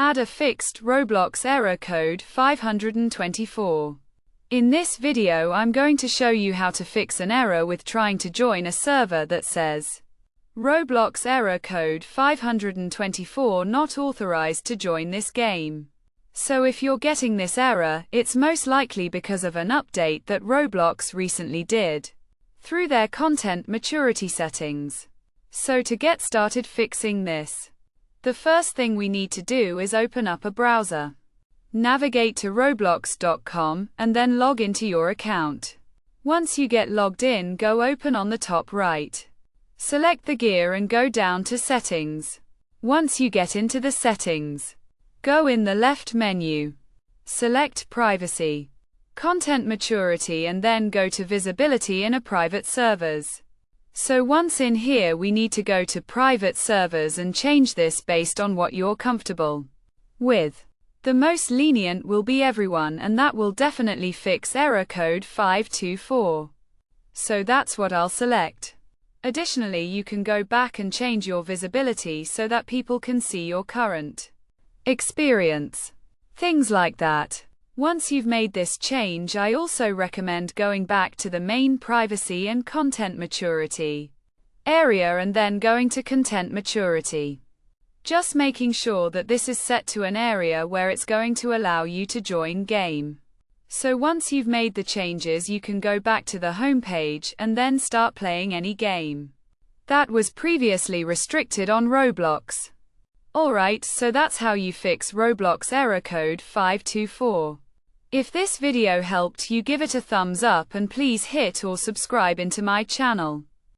Add a fixed Roblox error code 524. In this video I'm going to show you how to fix an error with trying to join a server that says Roblox error code 524 not authorized to join this game. So if you're getting this error, it's most likely because of an update that Roblox recently did through their content maturity settings. So to get started fixing this, the first thing we need to do is open up a browser. Navigate to roblox.com and then log into your account. Once you get logged in, go open on the top right. Select the gear and go down to settings. Once you get into the settings, go in the left menu. Select privacy, content maturity, and then go to visibility in a private servers. So once in here, we need to go to private servers and change this based on what you're comfortable with. The most lenient will be everyone, and that will definitely fix error code 524. So that's what I'll select. Additionally, you can go back and change your visibility so that people can see your current experience. Things like that. Once you've made this change, I also recommend going back to the main privacy and content maturity area and then going to content maturity. Just making sure that this is set to an area where it's going to allow you to join game. So once you've made the changes, you can go back to the home page and then start playing any game that was previously restricted on Roblox. Alright, so that's how you fix Roblox error code 524. If this video helped you, give it a thumbs up and please hit or subscribe into my channel.